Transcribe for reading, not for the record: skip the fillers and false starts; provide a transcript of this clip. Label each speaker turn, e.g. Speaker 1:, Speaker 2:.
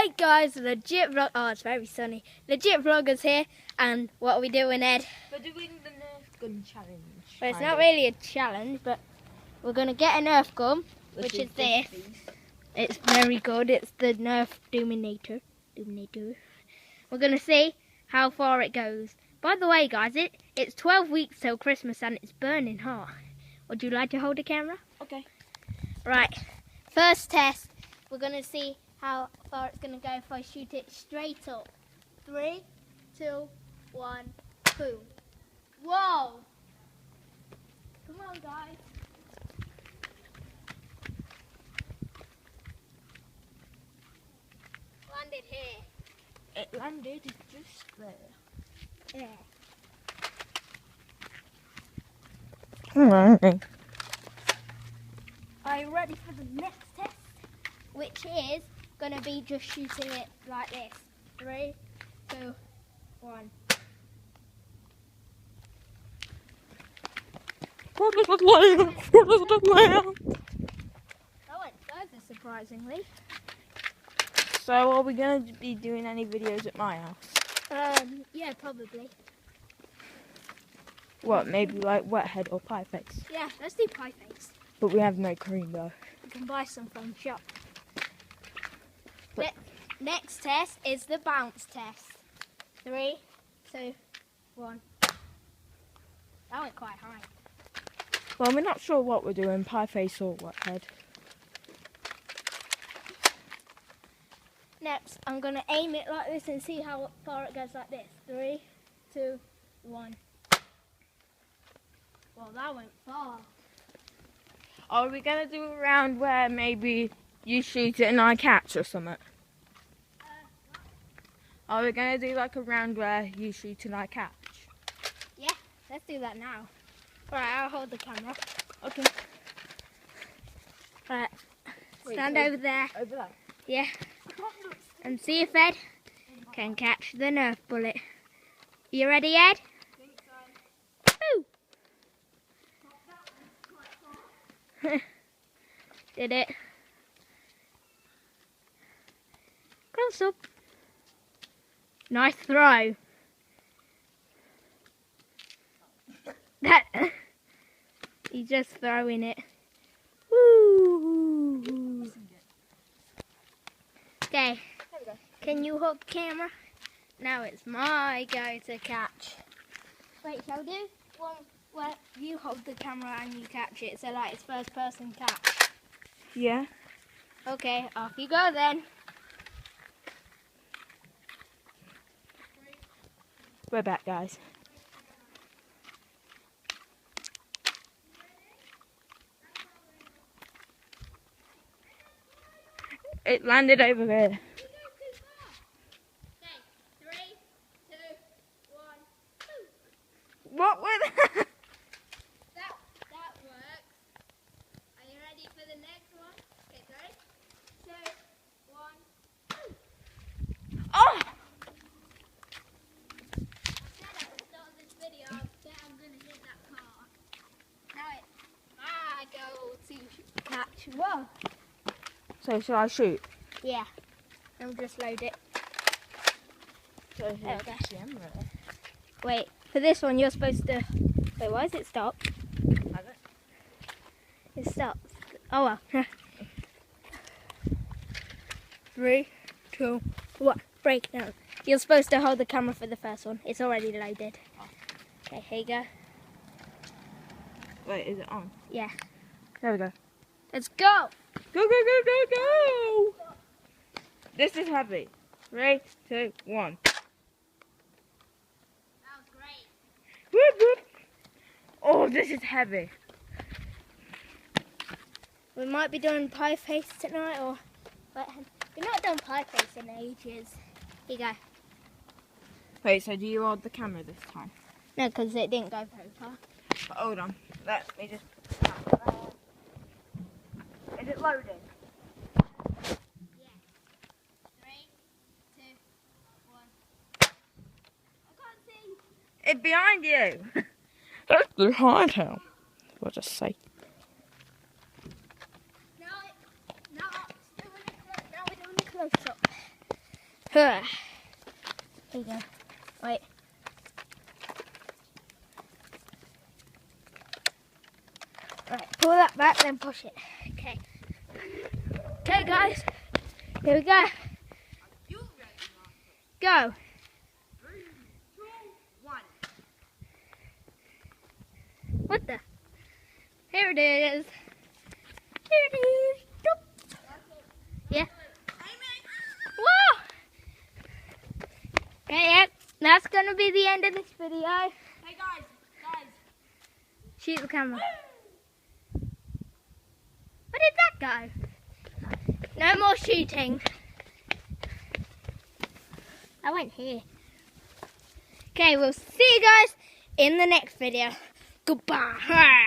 Speaker 1: Right guys, legit vlog. Oh, it's very sunny. Legit vloggers here, and what are we doing, Ed?
Speaker 2: We're doing the Nerf gun challenge.
Speaker 1: Well, it's not really a challenge, but we're gonna get a Nerf gun, which is this. It's very good. It's the Nerf Dominator. We're gonna see how far it goes. By the way, guys, it's 12 weeks till Christmas, and it's burning hot. Would you like to hold the camera?
Speaker 2: Okay.
Speaker 1: Right. First test. We're gonna see how far it's gonna go if I shoot it straight up. 3, 2, 1, boom. Whoa! Come on, guys. Landed here.
Speaker 2: It landed just there.
Speaker 1: Yeah. Are you ready for the next test? Which is gonna be just shooting it like this. 3, 2, 1. That went further, surprisingly.
Speaker 2: So are we going to be doing any videos at my house?
Speaker 1: Yeah, probably.
Speaker 2: What, maybe like wet head or pie face?
Speaker 1: Yeah, let's do pie face.
Speaker 2: But we have no cream though.
Speaker 1: We can buy some from shop. Next test is the bounce test. 3, 2, 1. That went quite high.
Speaker 2: Well, we're not sure what we're doing, pie face or wet head.
Speaker 1: Next, I'm going to aim it like this and see how far it goes like this. 3, 2, 1. Well, that went far.
Speaker 2: Are we going to do a round where maybe you shoot it and I catch or something? Are we going to do like a round where you shoot and I catch?
Speaker 1: Yeah, let's do that now. Alright, I'll hold the camera.
Speaker 2: Okay.
Speaker 1: Alright, stand over there.
Speaker 2: Over there?
Speaker 1: Yeah. And see if Ed can catch the Nerf bullet. You ready, Ed?
Speaker 2: I think so.
Speaker 1: Woo! Did it. Close up. Nice throw. That he's just throwing it. Woo! Okay. Can you hold the camera? Now it's my go to catch. Wait, shall we do one where you hold the camera and you catch it? So like it's first person catch.
Speaker 2: Yeah.
Speaker 1: Okay, off you go then.
Speaker 2: We're back, guys. It landed over there. What with that?
Speaker 1: That works. Are you ready for the next one? Okay, 3, 2, 1.
Speaker 2: Oh!
Speaker 1: I said at the start of this video that I'm gonna hit that car. Now I go to catch. Whoa.
Speaker 2: So shall I shoot?
Speaker 1: Yeah. I'll just load it.
Speaker 2: So
Speaker 1: There we go.
Speaker 2: really.
Speaker 1: Wait, for this one you're supposed to. Wait, why is it stopped?
Speaker 2: Has it?
Speaker 1: It stopped. Oh well. 3, 2, 1. Break down. You're supposed to hold the camera for the first one. It's already loaded.
Speaker 2: Oh.
Speaker 1: Okay, here you go.
Speaker 2: Wait, is it on?
Speaker 1: Yeah.
Speaker 2: There we go.
Speaker 1: Let's go!
Speaker 2: Go, go, go, go, go! This is heavy. 3, 2, 1.
Speaker 1: That was great.
Speaker 2: Whoop, whoop. Oh, this is heavy.
Speaker 1: We might be doing pie face tonight, or we've not done pie face in ages. Here you go.
Speaker 2: Wait, so do you hold the camera this time?
Speaker 1: No, because it didn't go very far.
Speaker 2: But hold on. Let me just... Is it loading?
Speaker 1: Yeah. 3, 2, 1. I can't see.
Speaker 2: It's behind you. It's behind him. What just say?
Speaker 1: Now we're doing a close up. Here you go. Wait. Alright, pull that back, then push it. Okay. Okay, guys. Here we go. Go.
Speaker 2: 3, 2, 1.
Speaker 1: What the? Here it is. Here it is. Doop. Yeah. Whoa! Okay, yeah. That's going to be the end of this video.
Speaker 2: Hey guys.
Speaker 1: Shoot the camera. Where did that go? No more shooting. I went here. Okay, we'll see you guys in the next video. Goodbye.